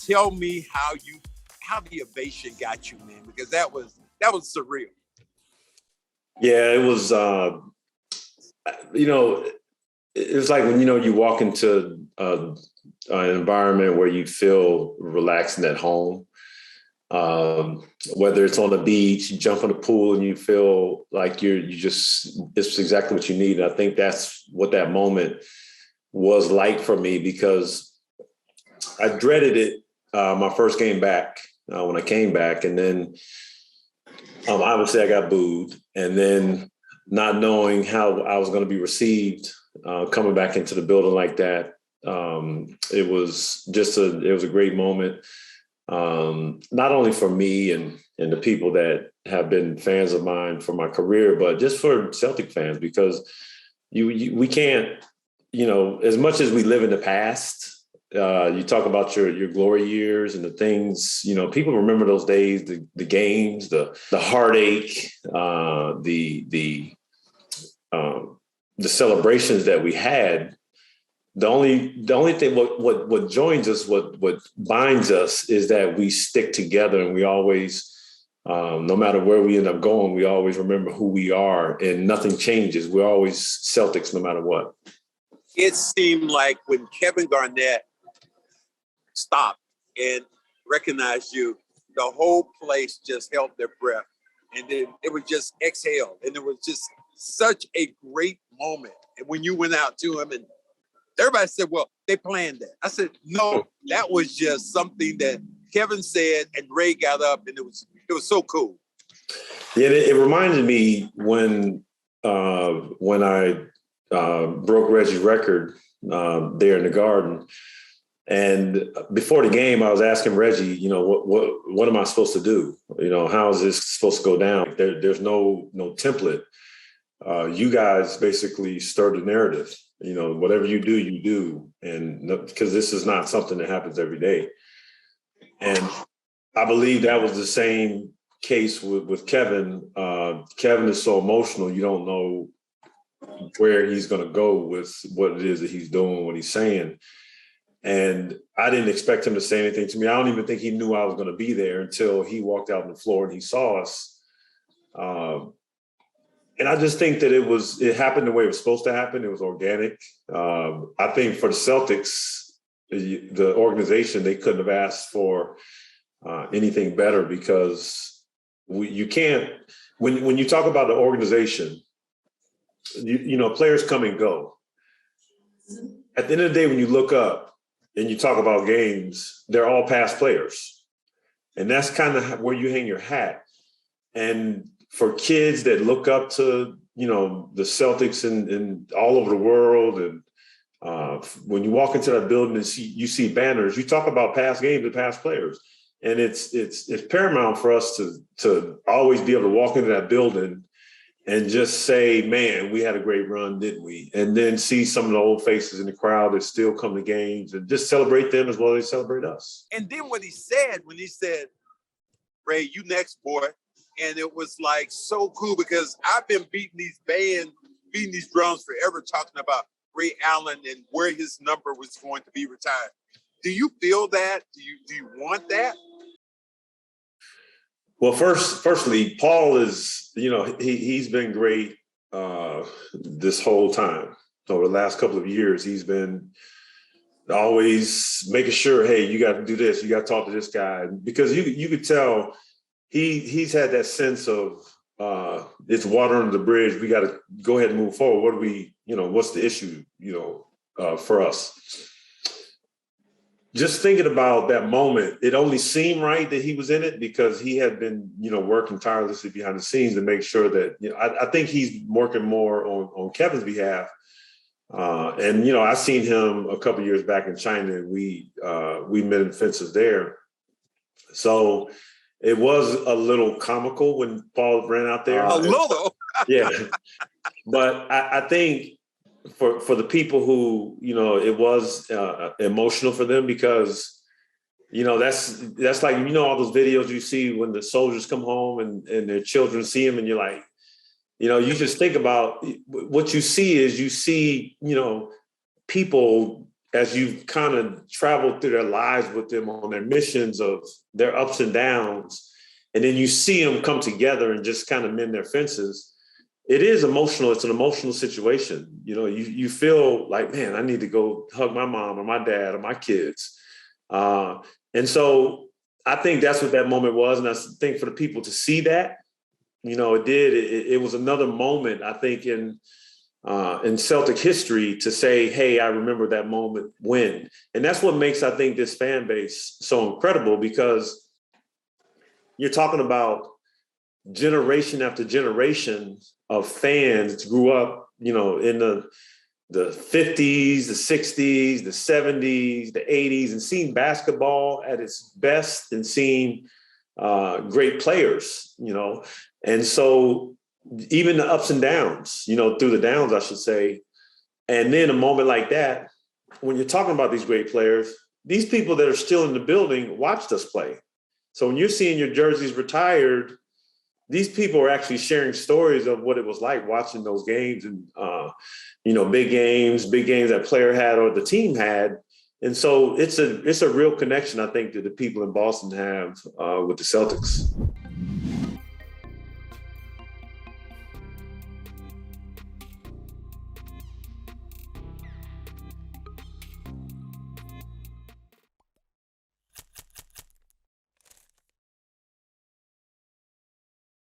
tell me how the ovation got you, man, because that was surreal. Yeah, it was. It was like when you walk into an environment where you feel relaxed and at home. Whether it's on the beach, you jump in the pool and you feel like it's exactly what you need. And I think that's what that moment was like for me, because I dreaded it my first game back when I came back. And then obviously I got booed, and then not knowing how I was going to be received coming back into the building like that. It was a great moment. Not only for me and the people that have been fans of mine for my career, but just for Celtic fans, because we can't, as much as we live in the past, you talk about your glory years and the things, people remember those days, the games, the heartache, the celebrations that we had. The only thing what joins us, what binds us, is that we stick together, and we always, no matter where we end up going, we always remember who we are, and nothing changes. We're always Celtics no matter what. It seemed like when Kevin Garnett stopped and recognized you, the whole place just held their breath, and then it was just exhaled, and it was just such a great moment. And when you went out to him, and everybody said, well, they planned that. I said, no, that was just something that Kevin said, and Ray got up, and it was so cool. Yeah, it reminded me when I broke Reggie's record there in the Garden. And before the game, I was asking Reggie, what am I supposed to do? How is this supposed to go down? There's no template. You guys basically stir the narrative. Whatever you do. And because this is not something that happens every day. And I believe that was the same case with Kevin. Kevin is so emotional. You don't know where he's going to go with what it is that he's doing, what he's saying. And I didn't expect him to say anything to me. I don't even think he knew I was going to be there until he walked out on the floor and he saw us. And I just think that it happened the way it was supposed to happen. It was organic. I think for the Celtics, the organization, they couldn't have asked for anything better, because you can't, when you talk about the organization, players come and go. At the end of the day, when you look up and you talk about games, they're all past players. And that's kind of where you hang your hat. And for kids that look up to, the Celtics and all over the world, and when you walk into that building and you see banners, you talk about past games and past players. And it's paramount for us to always be able to walk into that building and just say, man, we had a great run, didn't we? And then see some of the old faces in the crowd that still come to games, and just celebrate them as well as they celebrate us. And then when he said, Ray, you next, boy. And it was like so cool, because I've been beating these drums forever, talking about Ray Allen and where his number was going to be retired. Do you feel that? Do you want that? Well, firstly, Paul is, he's been great this whole time. Over the last couple of years, he's been always making sure, hey, you got to do this, you got to talk to this guy, because you could tell he's had that sense of it's water under the bridge. We got to go ahead and move forward. What's the issue, for us? Just thinking about that moment, it only seemed right that he was in it because he had been, working tirelessly behind the scenes to make sure that, I think he's working more on Kevin's behalf. And I seen him a couple of years back in China, and we met in fences there. So it was a little comical when Paul ran out there. A little? Yeah. But I think for the people who, it was emotional for them, because, that's like, all those videos you see when the soldiers come home and their children see them, and you're like, you just think about what you see is people as you've kind of traveled through their lives with them on their missions of their ups and downs, and then you see them come together and just kind of mend their fences, it is emotional. It's an emotional situation. You know, you feel like, man, I need to go hug my mom or my dad or my kids. And so I think that's what that moment was. And I think for the people to see that, you know, it was another moment, I think, in Celtic history to say, hey, I remember that moment when. And that's what makes, I think, this fan base so incredible, because you're talking about generation after generation of fans that grew up, you know, in the 50s, the 60s, the 70s, the 80s, and seeing basketball at its best and seeing great players, you know. And so even the ups and downs, you know, through the downs, I should say. And then a moment like that, when you're talking about these great players, these people that are still in the building watched us play. So when you're seeing your jerseys retired, these people are actually sharing stories of what it was like watching those games, and, you know, big games that player had or the team had. And so it's a real connection, I think, that the people in Boston have with the Celtics.